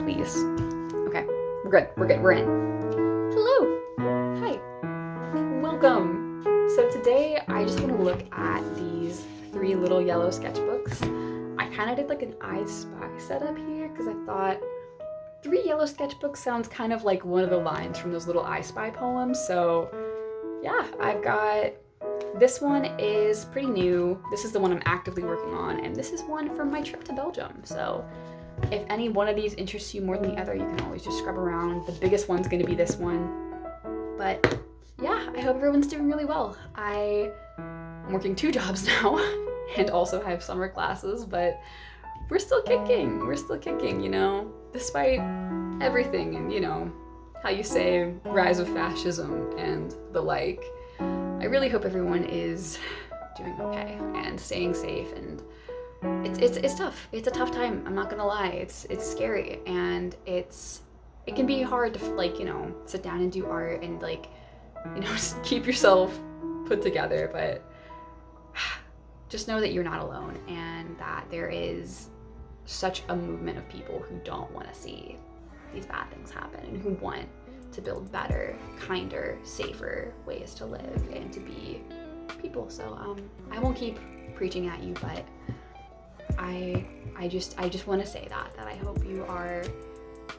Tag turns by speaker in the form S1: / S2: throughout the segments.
S1: please. Okay, we're good, we're in. Hello, hi, welcome. So today I just want to look at these 3 little yellow sketchbooks. I kind of did like an I Spy setup here because I thought 3 yellow sketchbooks sounds kind of like one of the lines from those little I Spy poems. So yeah, I've got, this one is pretty new. This is the one I'm actively working on, and this is one from my trip to Belgium. So if any one of these interests you more than the other, you can always just scrub around. The biggest one's gonna be this one. But yeah, I hope everyone's doing really well. I'm working 2 jobs now and also have summer classes, but we're still kicking, you know, despite everything and, you know, how you say rise of fascism and the like. I really hope everyone is doing okay and staying safe, and it's tough. It's a tough time, I'm not gonna lie. It's scary, and it can be hard to, like, you know, sit down and do art and, like, you know, keep yourself put together, but just know that you're not alone and that there is such a movement of people who don't want to see these bad things happen and who want to build better, kinder, safer ways to live and to be people. So I won't keep preaching at you, but I just want to say that I hope you are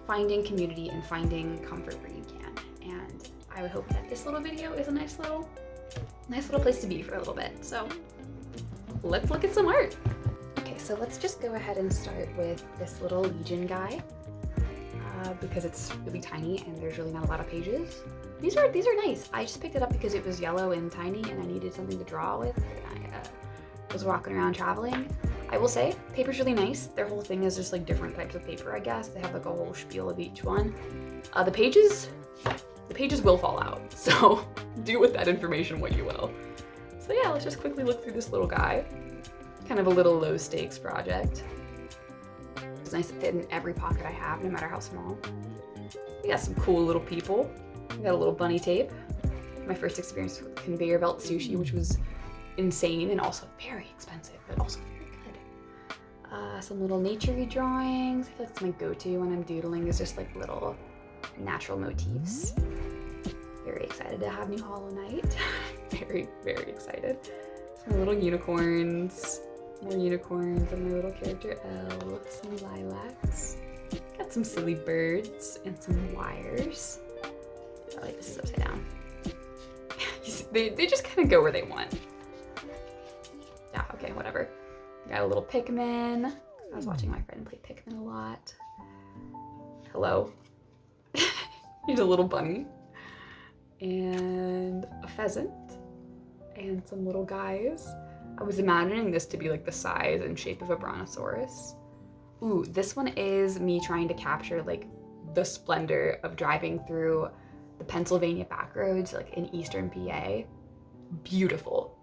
S1: finding community and finding comfort where you can. And I would hope that this little video is a nice little place to be for a little bit. So let's look at some art. Okay, so let's just go ahead and start with this little Legion guy. Because it's really tiny and there's really not a lot of pages. These are nice. I just picked it up because it was yellow and tiny and I needed something to draw with. And I was walking around traveling. I will say, paper's really nice. Their whole thing is just like different types of paper, I guess. They have like a whole spiel of each one. The pages will fall out. So do with that information what you will. So yeah, let's just quickly look through this little guy. Kind of a little low stakes project. It's nice to fit in every pocket I have, no matter how small. We got some cool little people. We got a little bunny tape. My first experience with conveyor belt sushi, which was insane and also very expensive, but also very good. Some little nature-y drawings. I feel like it's my go-to when I'm doodling, is just like little natural motifs. Very excited to have new Hollow Knight. Very, very excited. Some little unicorns. More unicorns and my little character Elle, some lilacs, got some silly birds and some wires. Oh wait, this is upside down. They just kind of go where they want. Yeah, okay, whatever. Got a little Pikmin. I was watching my friend play Pikmin a lot. Hello. Here's a little bunny. And a pheasant. And some little guys. I was imagining this to be like the size and shape of a brontosaurus. Ooh, this one is me trying to capture like the splendor of driving through the Pennsylvania backroads, like in eastern PA. Beautiful.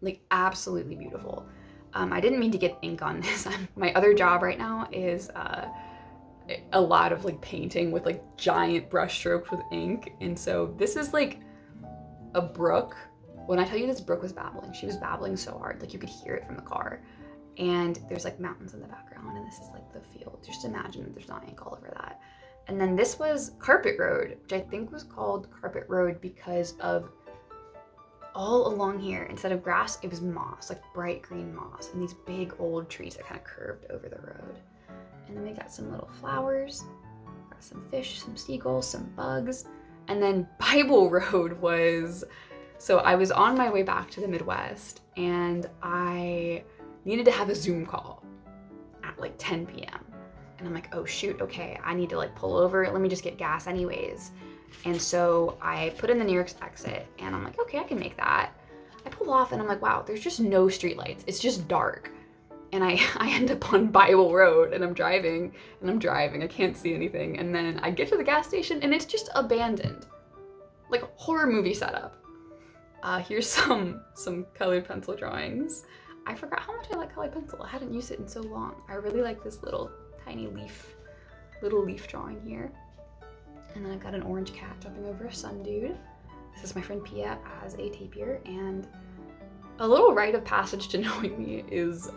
S1: Like absolutely beautiful. I didn't mean to get ink on this. My other job right now is a lot of like painting with like giant brush strokes with ink. And so this is like a brook. When I tell you this brook was babbling, she was babbling so hard, like you could hear it from the car. And there's like mountains in the background, and this is like the field. Just imagine that there's not ink all over that. And then this was Carpet Road, which I think was called Carpet Road because of all along here, instead of grass, it was moss, like bright green moss, and these big old trees that kind of curved over the road. And then we got some little flowers, got some fish, some seagulls, some bugs. And then Bible Road was, so I was on my way back to the Midwest and I needed to have a Zoom call at like 10 p.m. And I'm like, oh shoot, okay, I need to like pull over. Let me just get gas anyways. And so I put in the nearest exit and I'm like, okay, I can make that. I pull off and I'm like, wow, there's just no streetlights. It's just dark. And I end up on Bible Road and I'm driving, I can't see anything. And then I get to the gas station and it's just abandoned. Like horror movie setup. Here's some colored pencil drawings. I forgot how much I like colored pencil. I hadn't used it in so long. I really like this little tiny leaf drawing here. And then I've got an orange cat jumping over a sun dude. This is my friend Pia as a tapir, and a little rite of passage to knowing me is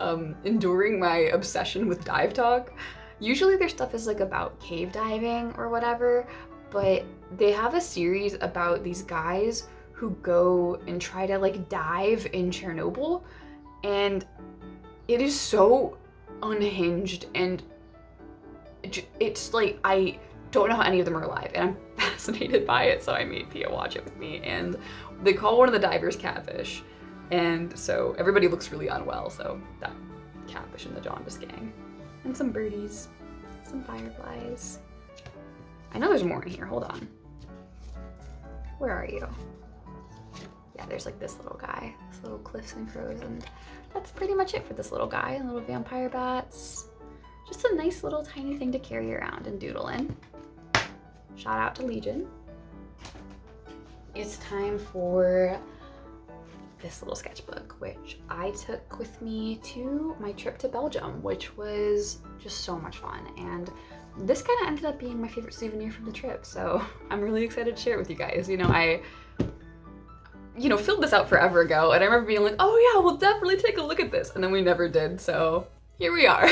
S1: enduring my obsession with dive talk. Usually their stuff is like about cave diving or whatever, but they have a series about these guys who go and try to like dive in Chernobyl, and it is so unhinged, and it's like, I don't know how any of them are alive, and I'm fascinated by it, so I made Pia watch it with me. And they call one of the divers Catfish, and so everybody looks really unwell, so that Catfish and the Jaundice gang. And some birdies, some fireflies. I know there's more in here, hold on. Where are you? Yeah, there's like this little guy, this little Cliffs and Crows, and that's pretty much it for this little guy. Little vampire bats. Just a nice little tiny thing to carry around and doodle in. Shout out to Legion. It's time for this little sketchbook, which I took with me to my trip to Belgium, which was just so much fun. And this kind of ended up being my favorite souvenir from the trip, so I'm really excited to share it with you guys. You know, I filled this out forever ago, and I remember being like, oh yeah, we'll definitely take a look at this, and then we never did, so here we are.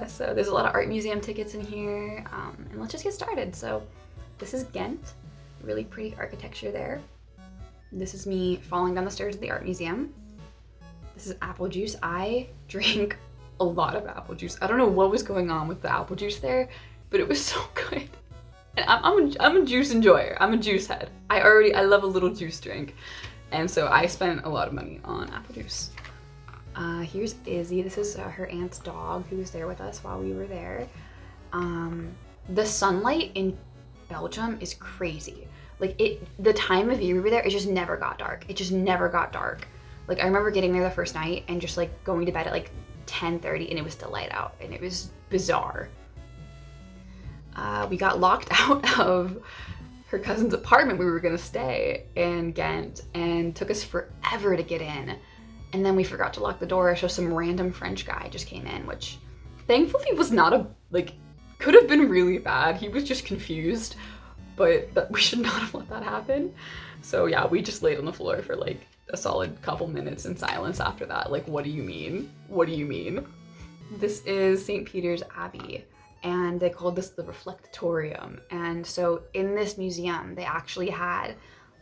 S1: So there's a lot of art museum tickets in here, and let's just get started. So this is Ghent, really pretty architecture there. This is me falling down the stairs of the art museum. This is apple juice. I drank a lot of apple juice. I don't know what was going on with the apple juice there, but it was so good. And I'm a juice enjoyer. I'm a juice head. I love a little juice drink. And so I spent a lot of money on apple juice. Here's Izzy. This is her aunt's dog who was there with us while we were there. The sunlight in Belgium is crazy. Like the time of year we were there, it just never got dark. It just never got dark. Like I remember getting there the first night and just like going to bed at like 10:30 and it was still light out, and it was bizarre. We got locked out of her cousin's apartment we were gonna stay in Ghent, and took us forever to get in. And then we forgot to lock the door, so some random French guy just came in, which thankfully was not could have been really bad. He was just confused, but we should not have let that happen. So yeah, we just laid on the floor for like a solid couple minutes in silence after that. Like, what do you mean? What do you mean? This is St. Peter's Abbey, and they called this the Reflectorium. And so in this museum, they actually had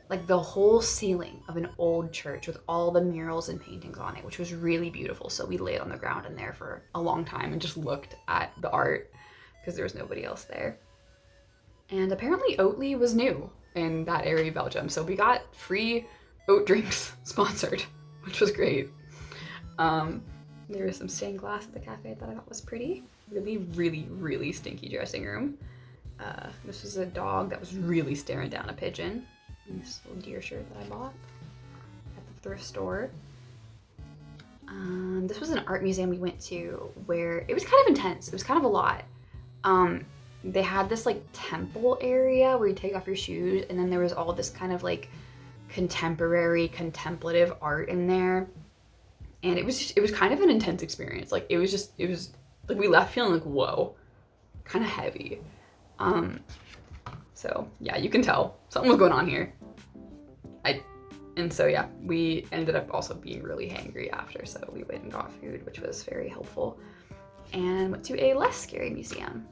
S1: like the whole ceiling of an old church with all the murals and paintings on it, which was really beautiful. So we laid on the ground in there for a long time and just looked at the art because there was nobody else there. And apparently Oatly was new in that area of Belgium, so we got free oat drinks sponsored, which was great. There was some stained glass at the cafe that I thought was pretty. Really, really, really stinky dressing room. This was a dog that was really staring down a pigeon. And this little deer shirt that I bought at the thrift store. This was an art museum we went to where it was kind of intense. It was kind of a lot. They had this like temple area where you take off your shoes, and then there was all this kind of like contemporary contemplative art in there. And it was kind of an intense experience. Like it was like we left feeling like, whoa, kind of heavy. So yeah, you can tell something was going on here. And so yeah, we ended up also being really hangry after, so we went and got food, which was very helpful, and went to a less scary museum.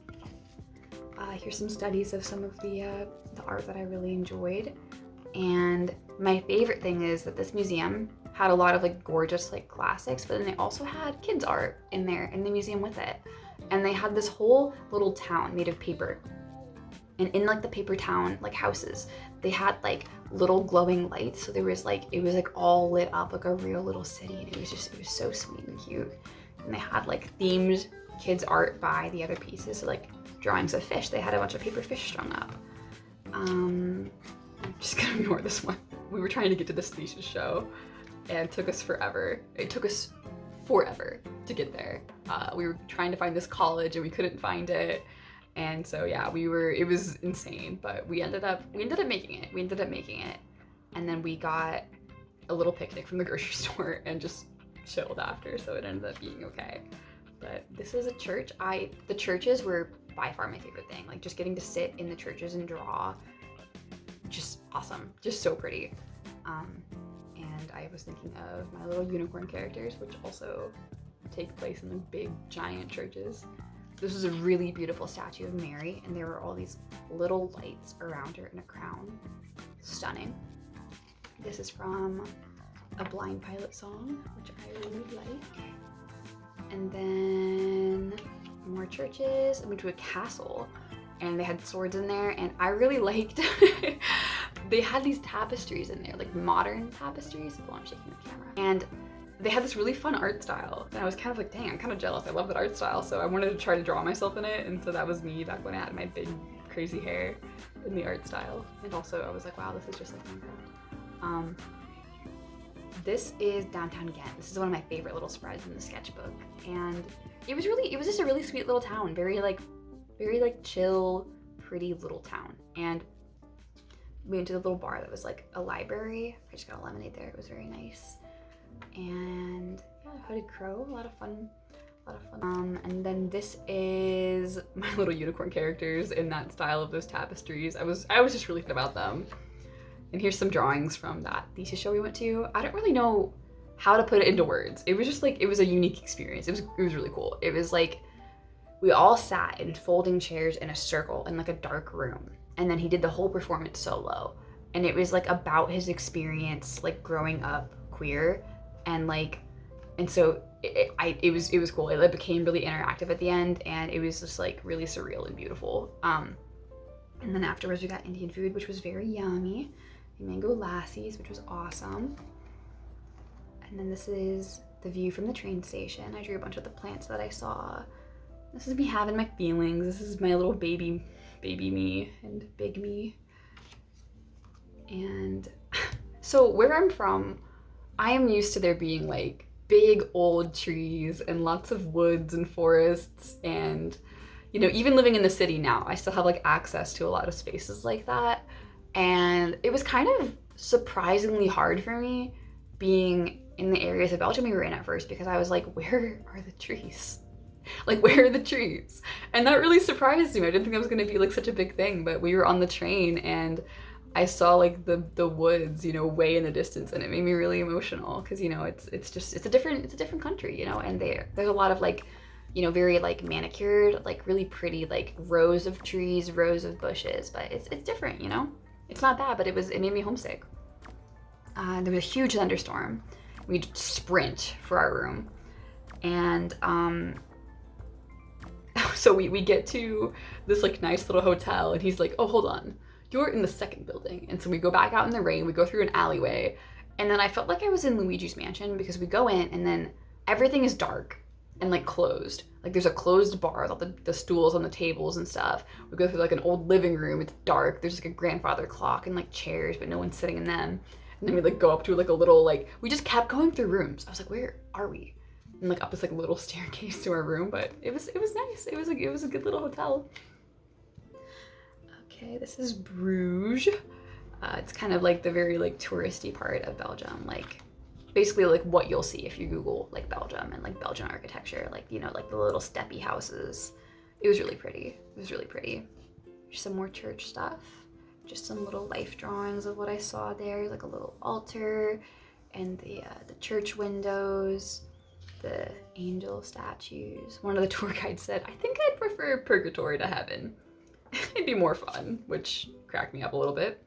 S1: Here's some studies of some of the art that I really enjoyed. And my favorite thing is that this museum had a lot of like gorgeous like classics, but then they also had kids art in there in the museum with it. And they had this whole little town made of paper. And in like the paper town like houses, they had like little glowing lights. So there was like, it was like all lit up like a real little city, and it was so sweet and cute. And they had like themed kids art by the other pieces. So like drawings of fish, they had a bunch of paper fish strung up. I'm just gonna ignore this one. We were trying to get to this thesis show and it took us forever. It took us forever to get there. We were trying to find this college and we couldn't find it. And so yeah, it was insane, but we ended up making it. And then we got a little picnic from the grocery store and just chilled after, so it ended up being okay. But this was a church. The churches were by far my favorite thing. Like just getting to sit in the churches and draw, just awesome, just so pretty. And I was thinking of my little unicorn characters, which also take place in the big giant churches. This was a really beautiful statue of Mary, and there were all these little lights around her in a crown. Stunning. This is from a Blind Pilot song, which I really like. And then more churches. I went to a castle, and they had swords in there, and I really liked they had these tapestries in there, like modern tapestries. Well, I'm shaking the camera. And they had this really fun art style, and I was kind of like, dang, I'm kind of jealous. I love that art style, so I wanted to try to draw myself in it, and so that was me back when I had my big crazy hair in the art style. And also I was like, wow, this is just like Minecraft. This is downtown Ghent. This is one of my favorite little spreads in the sketchbook, and it was just a really sweet little town, very like chill, pretty little town. And we went to the little bar that was like a library. I just got a lemonade there. It was very nice. And yeah, hooded crow, a lot of fun. And then this is my little unicorn characters in that style of those tapestries. I was just really thinking about them. And here's some drawings from that thesis show we went to. I don't really know how to put it into words. It was just like, it was a unique experience. It was really cool. It was like, we all sat in folding chairs in a circle in like a dark room. And then he did the whole performance solo. And it was like about his experience like growing up queer. And like, and so it was cool. It became really interactive at the end, and it was just like really surreal and beautiful. And then afterwards we got Indian food, which was very yummy. Mango lassies, which was awesome. And then this is the view from the train station. I drew a bunch of the plants that I saw. This is me having my feelings. This is my little baby me and big me. And so where I'm from, I am used to there being like big old trees and lots of woods and forests, and you know, even living in the city now, I still have like access to a lot of spaces like that. And it was kind of surprisingly hard for me being in the areas of Belgium we were in at first, because I was like, where are the trees? Like, where are the trees? And that really surprised me. I didn't think that was gonna be like such a big thing, but we were on the train and I saw like the woods, you know, way in the distance, and it made me really emotional, because you know, it's a different country, you know, and there's a lot of like, you know, very like manicured, like really pretty like rows of trees, rows of bushes, but it's different, you know. It's not bad, but it made me homesick. There was a huge thunderstorm. We'd sprint for our room, and so we get to this like nice little hotel, and he's like, oh, hold on, you're in the second building. And so we go back out in the rain, we go through an alleyway, and then I felt like I was in Luigi's mansion, because we go in and then everything is dark and like closed. Like there's a closed bar with all the stools on the tables and stuff. We go through like an old living room, it's dark, there's like a grandfather clock and like chairs, but no one's sitting in them. And then we like go up to like a little, like, we just kept going through rooms. I was like, where are we? And like up this like little staircase to our room, but it was nice. It was a good little hotel. Okay, this is Bruges. It's kind of like the very like touristy part of Belgium, like basically like what you'll see if you Google like Belgium and like Belgian architecture, like, you know, like the little steppy houses. It was really pretty. It was really pretty. There's some more church stuff. Just some little life drawings of what I saw there, like a little altar and the church windows, the angel statues. One of the tour guides said, I think I'd prefer purgatory to heaven. It'd be more fun, which cracked me up a little bit.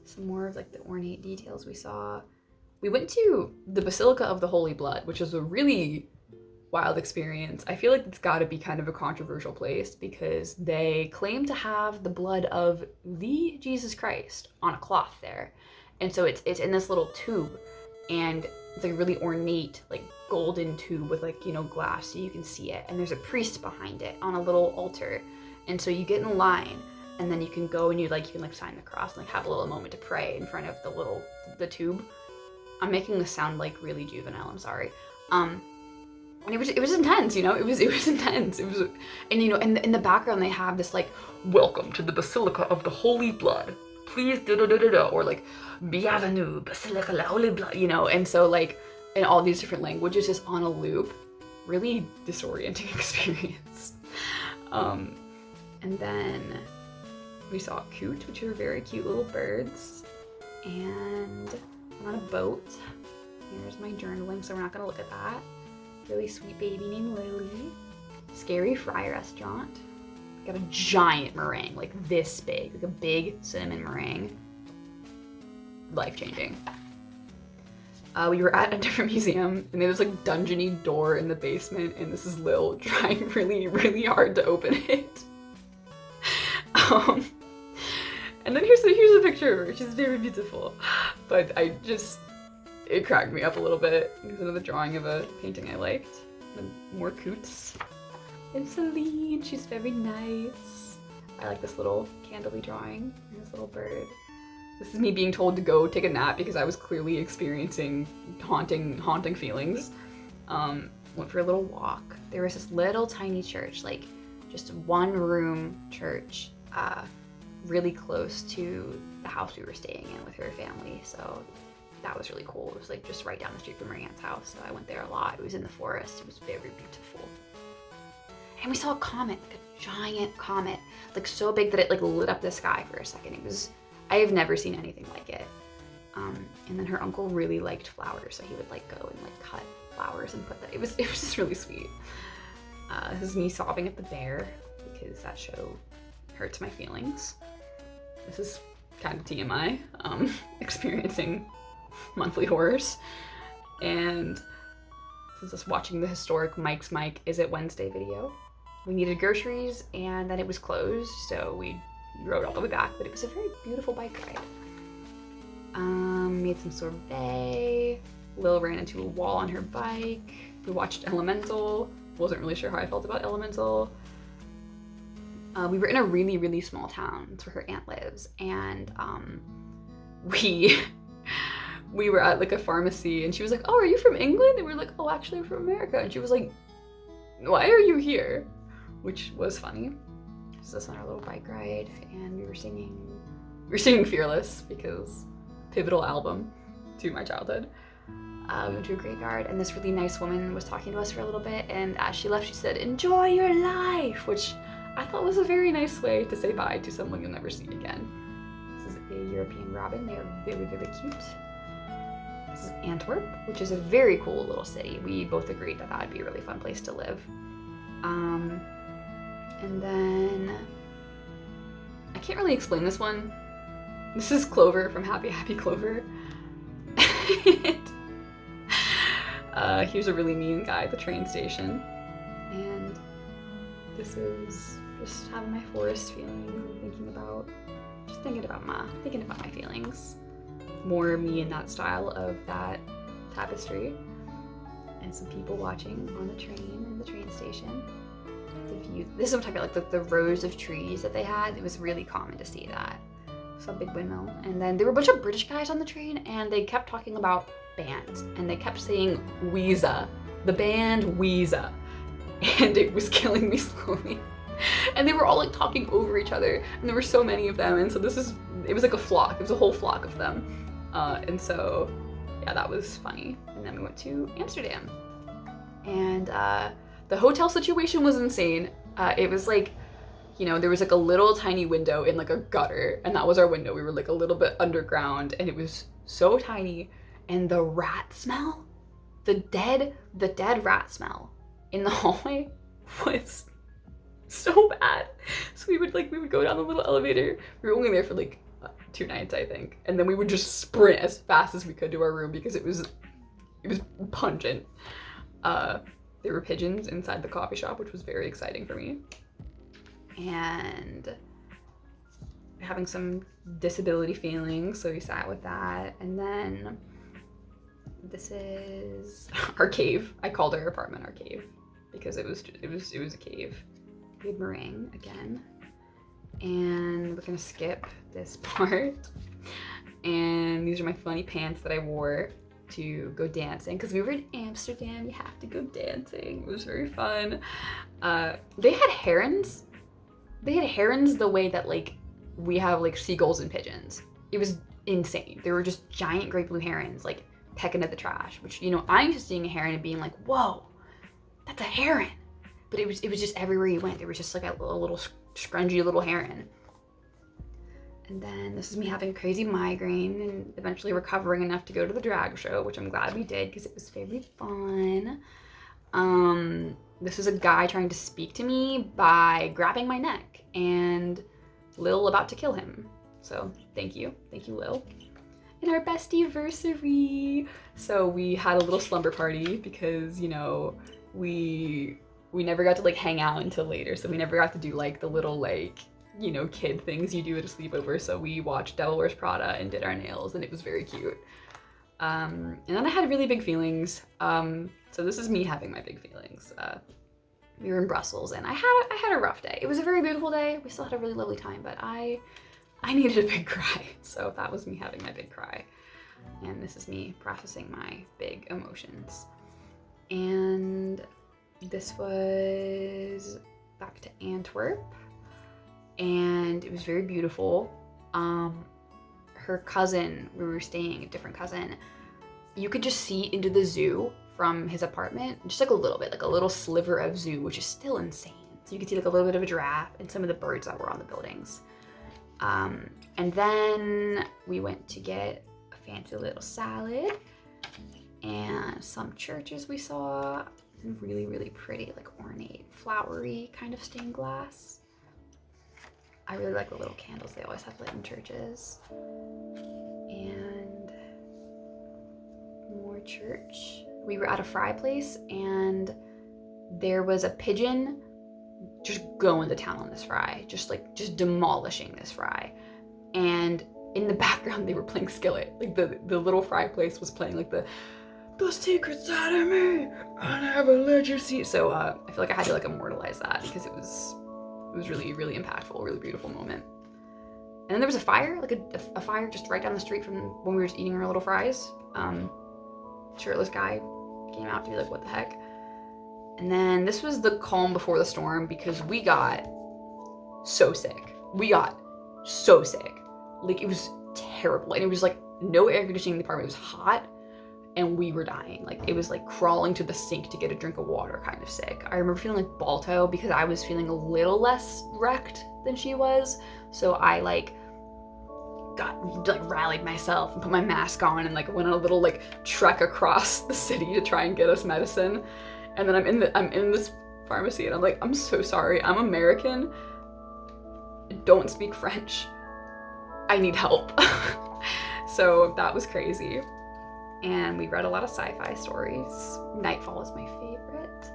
S1: Some more of like the ornate details we saw. We went to the Basilica of the Holy Blood, which was a really wild experience. I feel like it's got to be kind of a controversial place, because they claim to have the blood of the Jesus Christ on a cloth there. And so it's in this little tube, and it's like a really ornate, like golden tube with like, you know, glass so you can see it. And there's a priest behind it on a little altar. And so you get in line, and then you can go and you can sign the cross and like have a little moment to pray in front of the tube. I'm making this sound like really juvenile, I'm sorry. And it was intense, you know, it was intense. It was, and you know, in the background they have this like, welcome to the Basilica of the Holy Blood. Please da-da-da-da-da, or like, bienvenue, Basilica of the Holy Blood, you know, and so like, in all these different languages just on a loop. Really disorienting experience. And then we saw coot, which are very cute little birds. And I'm on a boat. Here's my journaling, so we're not gonna look at that. really sweet baby named Lily. Scary Fry restaurant. Got a giant meringue, like this big, like a big cinnamon meringue. Life-changing. We were at a different museum, and there's like dungeon-y door in the basement, and this is Lil trying really, really hard to open it. And then here's a picture of her. She's very beautiful, but it cracked me up a little bit. Here's another drawing of a painting I liked. And more coots. And Celine, she's very nice. I like this little candle-y drawing and this little bird. This is me being told to go take a nap because I was clearly experiencing haunting feelings. Went for a little walk. There was this little tiny church, like just one room church, really close to the house we were staying in with her family. So that was really cool. It was like just right down the street from my aunt's house. So I went there a lot. It was in the forest. It was very beautiful. And we saw a comet, like a giant comet, like so big that it like lit up the sky for a second. I have never seen anything like it. And then her uncle really liked flowers, so he would like go and like cut flowers and put that. It was just really sweet. This is me sobbing at the bear because that show hurts my feelings. This is kind of TMI, experiencing monthly horrors. And this is us watching the historic Mike's Mike Is It Wednesday video. We needed groceries and then it was closed, so we rode all the way back, but it was a very beautiful bike ride. Made some sorbet. Lil ran into a wall on her bike. We watched Elemental. Wasn't really sure how I felt about Elemental. We were in a really, really small town. That's where her aunt lives. And we were at like a pharmacy and she was like, oh, are you from England? And we were like, oh, actually we're from America. And she was like, why are you here? Which was funny. This is on our little bike ride and we were singing Fearless because pivotal album to my childhood. We went to a graveyard and this really nice woman was talking to us for a little bit, and as she left she said, enjoy your life, which I thought was a very nice way to say bye to someone you'll never see again. This is a European robin. They are very, very cute. This is Antwerp, which is a very cool little city. We both agreed that would be a really fun place to live. And then I can't really explain this one. This is Clover from Happy Happy Clover. Here's a really mean guy at the train station. And this is just having my forest feelings, thinking about my feelings. More me in that style of that tapestry. And some people watching on the train in the train station. The view. This is what I'm talking about, like the rows of trees that they had. It was really common to see that. Some big windmill. And then there were a bunch of British guys on the train and they kept talking about bands and they kept saying Weezer, the band Weezer, and it was killing me slowly. And they were all like talking over each other and there were so many of them, and so it was like a flock. It was a whole flock of them. And so yeah, that was funny. And then we went to Amsterdam and the hotel situation was insane. It was like, there was like a little tiny window in like a gutter, and that was our window. We were like a little bit underground, and it was so tiny. And the rat smell, the dead rat smell in the hallway was so bad. So we would go down the little elevator. We were only there for like 2 nights, I think, and then we would just sprint as fast as we could to our room because it was pungent. There were pigeons inside the coffee shop, which was very exciting for me. And having some disability feelings, so we sat with that. And then this is our cave. I called our apartment our cave because it was a cave. We had meringue again, and we're gonna skip this part. And these are my funny pants that I wore to go dancing because we were in Amsterdam. You have to go dancing. It was very fun. They had herons. They had herons the way that like we have like seagulls and pigeons. It was insane. They were just giant great blue herons like pecking at the trash, which I'm used to seeing a heron and being like, whoa, that's a heron. But it was just everywhere you went. There was just like a little scrungy little heron. And then this is me having a crazy migraine and eventually recovering enough to go to the drag show, which I'm glad we did because it was very fun. This was a guy trying to speak to me by grabbing my neck and Lil about to kill him. So thank you Lil. And our bestie-versary. So we had a little slumber party because, you know, we never got to like hang out until later. So we never got to do like the little like, you know, kid things you do at a sleepover. So we watched Devil Wears Prada and did our nails, and it was very cute. And then I had really big feelings. So this is me having my big feelings. We were in Brussels and I had a rough day. It was a very beautiful day. We still had a really lovely time, but I needed a big cry. So that was me having my big cry. And this is me processing my big emotions. And this was back to Antwerp, and it was very beautiful. Her cousin, we were staying, a different cousin, you could just see into the zoo from his apartment, just like a little bit, like a little sliver of zoo, which is still insane. So you could see like a little bit of a giraffe and some of the birds that were on the buildings. And then we went to get a fancy little salad and some churches we saw, and really, really pretty, like ornate, flowery kind of stained glass. I really like the little candles they always have lit in churches. And more church. We were at a fry place and there was a pigeon just going to town on this fry, just demolishing this fry. And in the background they were playing Skillet. Like the little fry place was playing like the secret side of me, I never let you see. So I feel like I had to like immortalize that because it was really, really impactful, really beautiful moment. And then there was a fire, like a fire just right down the street from when we were just eating our little fries. Shirtless guy came out to be like, what the heck? And then this was the calm before the storm because we got so sick. Like it was terrible. And it was like no air conditioning in the apartment. It was hot and we were dying. Like it was like crawling to the sink to get a drink of water kind of sick. I remember feeling like Balto because I was feeling a little less wrecked than she was. So I like rallied myself and put my mask on and like went on a little like trek across the city to try and get us medicine. And then I'm in this pharmacy and I'm like, I'm so sorry, I'm American, don't speak French, I need help. So that was crazy. And we read a lot of sci-fi stories. Nightfall is my favorite.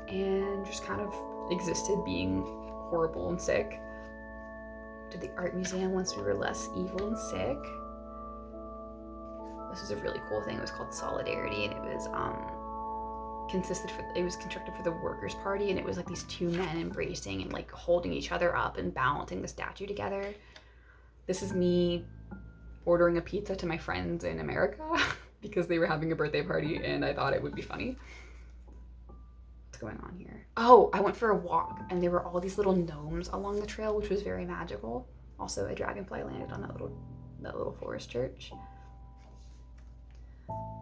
S1: And just kind of existed being horrible and sick. To the art museum once we were less evil and sick. This was a really cool thing. It was called Solidarity, and it was constructed for the Workers' Party, and it was like these two men embracing and like holding each other up and balancing the statue together. This is me ordering a pizza to my friends in America because they were having a birthday party and I thought it would be funny. What's going on here? Oh, I went for a walk and there were all these little gnomes along the trail, which was very magical. Also, a dragonfly landed on that little forest church.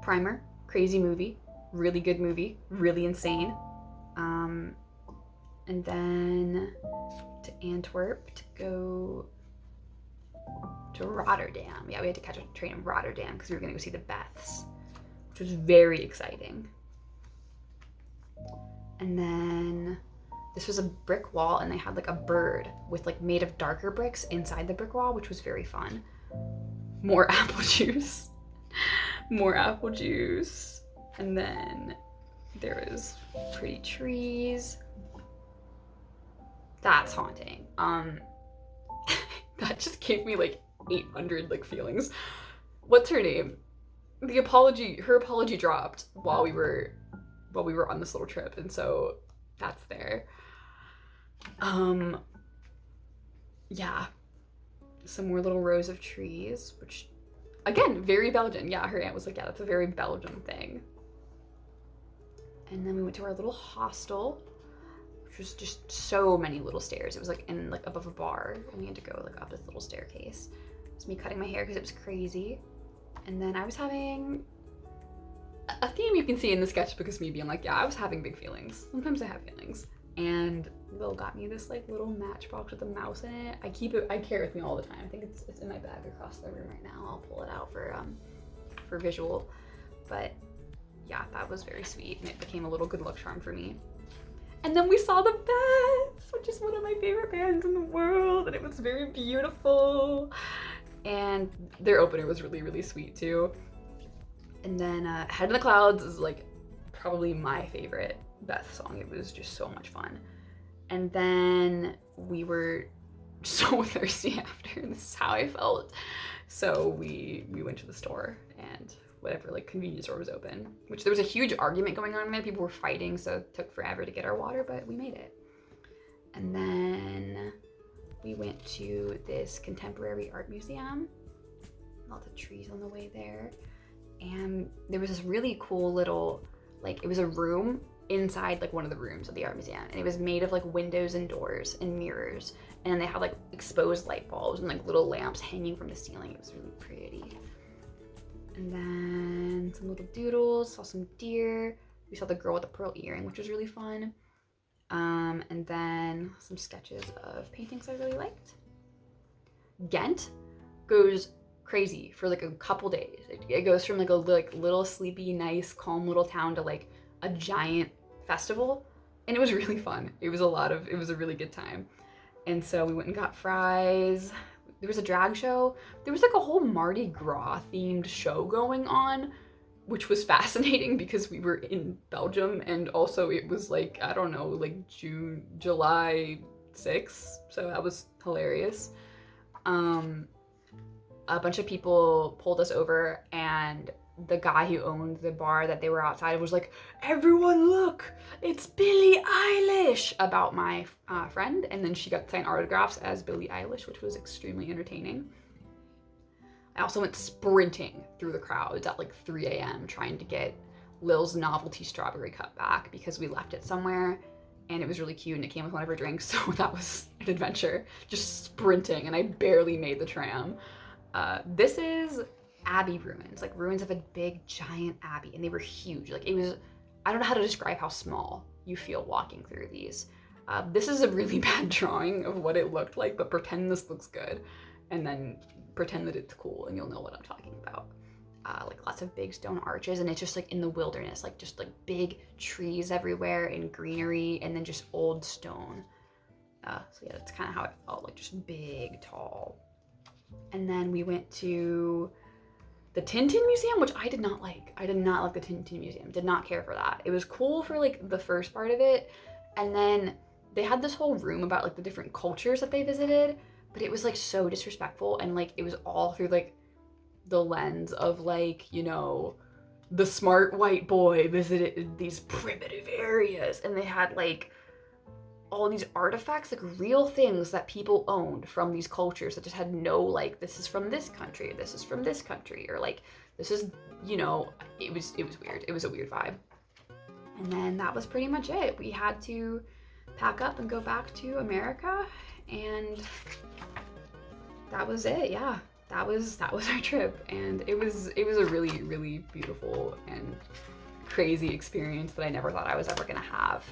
S1: Primer, crazy movie, really good movie, really insane. And then to Antwerp to go to Rotterdam. Yeah, we had to catch a train in Rotterdam because we were gonna go see the Beths, which was very exciting. And then this was a brick wall and they had like a bird with like made of darker bricks inside the brick wall, which was very fun. More apple juice. More apple juice. And then there was pretty trees. That's haunting. That just gave me like 800 like feelings. What's her name? Her apology dropped while we were on this little trip, and so that's there. Yeah. Some more little rows of trees, which again, very Belgian. Yeah, her aunt was like, yeah, that's a very Belgian thing. And then we went to our little hostel, which was just so many little stairs. It was like in like above a bar, and we had to go like up this little staircase. It was me cutting my hair because it was crazy. And then I was having a theme you can see in the sketchbook is me being like, yeah, I was having big feelings. Sometimes I have feelings. And Will got me this like little matchbox with a mouse in it. I carry it with me all the time. I think it's in my bag across the room right now. I'll pull it out for visual. But yeah, that was very sweet, and it became a little good luck charm for me. And then we saw the Bats, which is one of my favorite bands in the world, and it was very beautiful. And their opener was really, really sweet too. And then Head in the Clouds is like probably my favorite Beth song. It was just so much fun. And then we were so thirsty after, and this is how I felt. So we went to the store, and whatever like convenience store was open, which there was a huge argument going on there. People were fighting, so it took forever to get our water, but we made it. And then we went to this contemporary art museum. Lots of trees on the way there. And there was this really cool little, like, it was a room inside like one of the rooms of the art museum, and it was made of like windows and doors and mirrors, and then they had like exposed light bulbs and like little lamps hanging from the ceiling. It was really pretty. And then some little doodles, saw some deer. We saw the girl with the pearl earring, which was really fun. And then some sketches of paintings I really liked. Ghent goes crazy for like a couple days. It goes from like a little sleepy, nice, calm little town to like a giant festival, and it was really fun. It was a really good time. And so we went and got fries. There was a drag show. There was like a whole Mardi Gras themed show going on, which was fascinating because we were in Belgium, and also it was like, I don't know, like July 6th, so that was hilarious. A bunch of people pulled us over, and the guy who owned the bar that they were outside was like, "Everyone look, it's Billie Eilish," about my friend, and then she got signed autographs as Billie Eilish, which was extremely entertaining. I also went sprinting through the crowds at like 3 a.m. trying to get Lil's novelty strawberry cup back because we left it somewhere, and it was really cute and it came with one of her drinks, so that was an adventure. Just sprinting, and I barely made the tram. This is abbey ruins, like ruins of a big giant abbey, and they were huge. Like it was, I don't know how to describe how small you feel walking through these. This is a really bad drawing of what it looked like, but pretend this looks good, and then pretend that it's cool, and you'll know what I'm talking about. Like lots of big stone arches, and it's just like in the wilderness, like just like big trees everywhere and greenery, and then just old stone. So yeah, that's kind of how it felt, like just big, tall. And then we went to the Tintin Museum, which I did not like. I did not like the Tintin Museum. Did not care for that. It was cool for like the first part of it, and then they had this whole room about like the different cultures that they visited, but it was like so disrespectful, and like it was all through like the lens of like, you know, the smart white boy visited these primitive areas, and they had like all these artifacts, like real things that people owned from these cultures that just had no like, this is from this country, this is from this country, or like this is, you know, it was weird. It was a weird vibe. And then that was pretty much it. We had to pack up and go back to America, and that was it. Yeah, that was our trip, and it was a really, really beautiful and crazy experience that I never thought I was ever gonna have.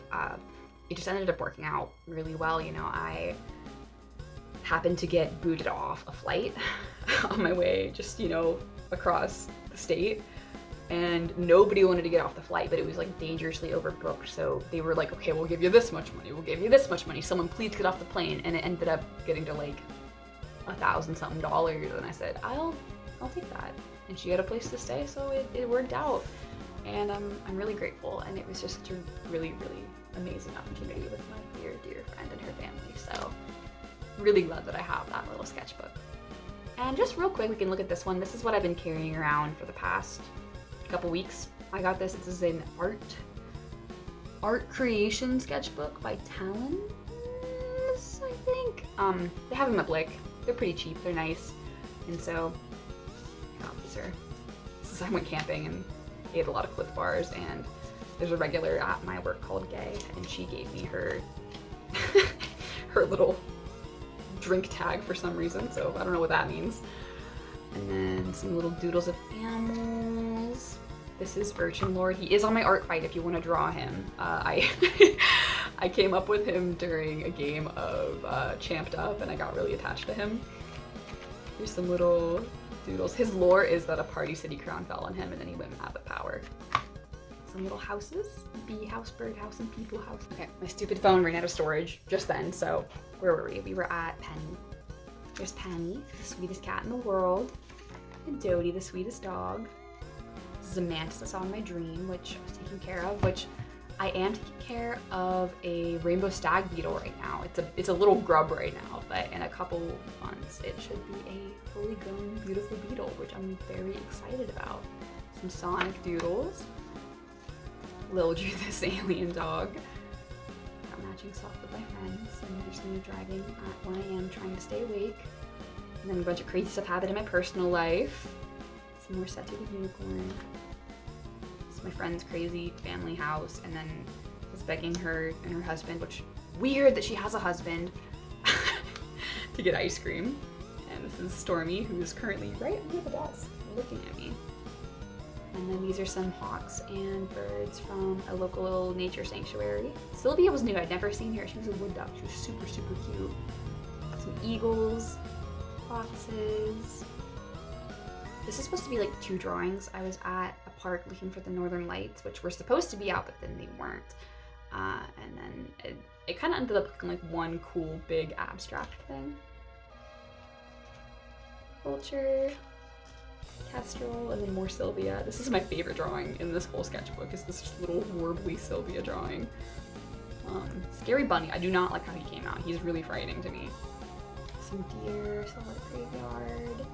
S1: It just ended up working out really well. You know, I happened to get booted off a flight on my way just, you know, across the state, and nobody wanted to get off the flight, but it was like dangerously overbooked. So they were like, okay, we'll give you this much money. We'll give you this much money. Someone please get off the plane. And it ended up getting to like $1,000-something. And I said, I'll take that. And she had a place to stay, so it worked out. And I'm really grateful. And it was just such a really, really amazing opportunity with my dear, dear friend and her family. So really glad that I have that little sketchbook. And just real quick, we can look at this one. This is what I've been carrying around for the past couple weeks. I got this. This is an art creation sketchbook by Talon, I think. They have them at Blick. They're pretty cheap. They're nice. And so, I went camping and ate a lot of Cliff Bars, and there's a regular at my work called Gay, and she gave me her her little drink tag for some reason, so I don't know what that means. And then some little doodles of animals. This is Urchin Lord. He is on my art fight if you want to draw him. I came up with him during a game of Champed Up, and I got really attached to him. Here's some little doodles. His lore is that a Party City crown fell on him, and then he went mad with power. some little houses. Bee house, bird house, and people house. Okay, my stupid phone ran out of storage just then, so where were we? We were at Penny. There's Penny, the sweetest cat in the world. And Dodie, the sweetest dog. This is a mantis I saw in my dream, which I was taking care of, which I am taking care of a rainbow stag beetle right now. It's a little grub right now, but in a couple months it should be a fully grown, beautiful beetle, which I'm very excited about. Some Sonic doodles. Lil drew this alien dog. Got matching socks with my friends, and here's me driving at 1 a.m. trying to stay awake. And then a bunch of crazy stuff happened in my personal life. Some more Setu the unicorn. My friend's crazy family house, and then was begging her and her husband, which weird that she has a husband, to get ice cream. And this is Stormy, who is currently right under the desk looking at me. And then these are some hawks and birds from a local nature sanctuary. Sylvia was new, I'd never seen her. She was a wood duck. She was super, super cute. Some eagles, foxes. This is supposed to be like 2 drawings. I was at a park looking for the northern lights, which were supposed to be out, but then they weren't. And then it kind of ended up looking like one cool big abstract thing. Vulture, Kestrel, and then more Sylvia. This is my favorite drawing in this whole sketchbook, is this little warbly Sylvia drawing. Scary Bunny, I do not like how he came out. He's really frightening to me. Some deer, some graveyard.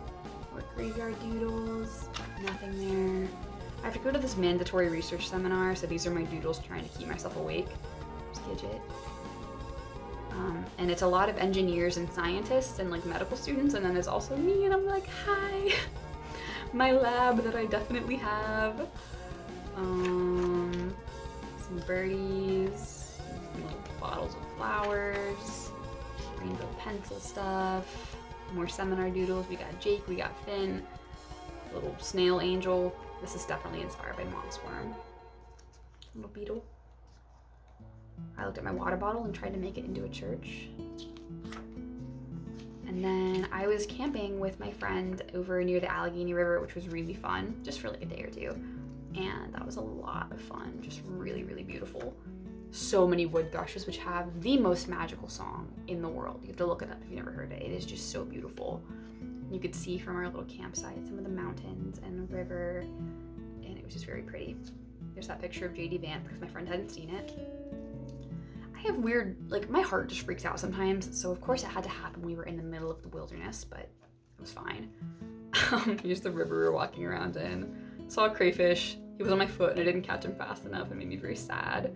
S1: More graveyard doodles, nothing there. I have to go to this mandatory research seminar, so these are my doodles trying to keep myself awake. There's Gidget. And it's a lot of engineers and scientists and like medical students, and then there's also me, and I'm like, hi! My lab that I definitely have. Some birdies, some little bottles of flowers, rainbow pencil stuff. More seminar doodles. We got Jake, we got Finn, little snail angel. This is definitely inspired by Moss Worm. Little beetle. I looked at my water bottle and tried to make it into a church. And then I was camping with my friend over near the Allegheny River, which was really fun, just for like a day or two. And that was a lot of fun, just really, really beautiful. So many wood thrushes, which have the most magical song in the world. You have to look it up if you've never heard it. It is just so beautiful. You could see from our little campsite some of the mountains and the river, and it was just very pretty. There's that picture of JD Vance because my friend hadn't seen it. I have weird, like my heart just freaks out sometimes, so of course it had to happen when we were in the middle of the wilderness, but it was fine. Here's the river we were walking around in. Saw a crayfish. He was on my foot and I didn't catch him fast enough. It made me very sad.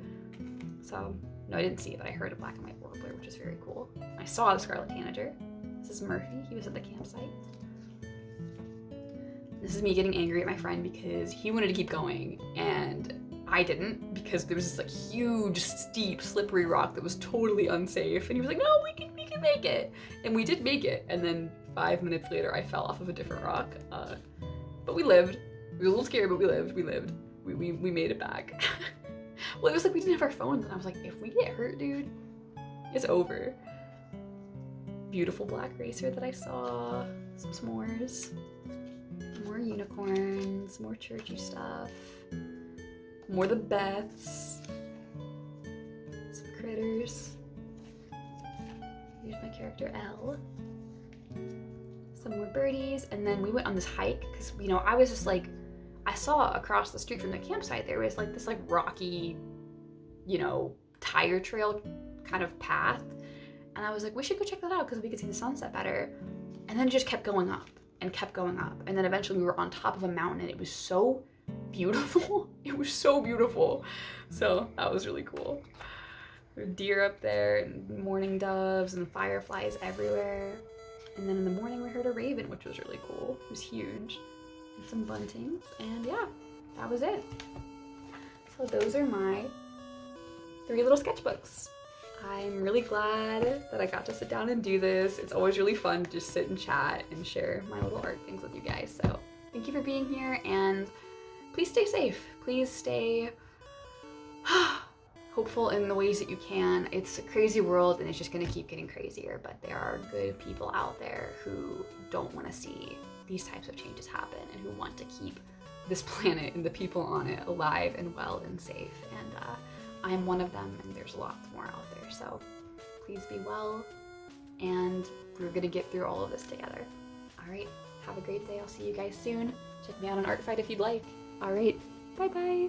S1: So, no, I didn't see it, but I heard a black and white warbler, which is very cool. I saw the scarlet tanager. This is Murphy. He was at the campsite. This is me getting angry at my friend because he wanted to keep going and I didn't, because there was this like huge, steep, slippery rock that was totally unsafe. And he was like, no, we can make it. And we did make it. And then 5 minutes later, I fell off of a different rock. But we lived. We were a little scared, but we lived. We made it back. Well, it was like we didn't have our phones, and I was like, if we get hurt, dude, it's over. Beautiful black racer that I saw. Some s'mores. More unicorns. More churchy stuff. More the Beths. Some critters. Here's my character Elle. Some more birdies. And then we went on this hike, because, you know, I was just like, I saw across the street from the campsite, there was like this like rocky, you know, tire trail kind of path. And I was like, we should go check that out because we could see the sunset better. And then it just kept going up and kept going up. And then eventually we were on top of a mountain and it was so beautiful. It was so beautiful. So that was really cool. There were deer up there and mourning doves and fireflies everywhere. And then in the morning we heard a raven, which was really cool. It was huge. And some buntings, and yeah, that was it. So those are my 3 little sketchbooks. I'm really glad that I got to sit down and do this. It's always really fun to just sit and chat and share my little art things with you guys. So thank you for being here, and please stay safe. Please stay hopeful in the ways that you can. It's a crazy world and it's just gonna keep getting crazier, but there are good people out there who don't wanna see these types of changes happen and who want to keep this planet and the people on it alive and well and safe. And I'm one of them, and there's lots more out there. So please be well, and we're gonna get through all of this together. All right, have a great day. I'll see you guys soon. Check me out on ArtFight if you'd like. All right, bye-bye.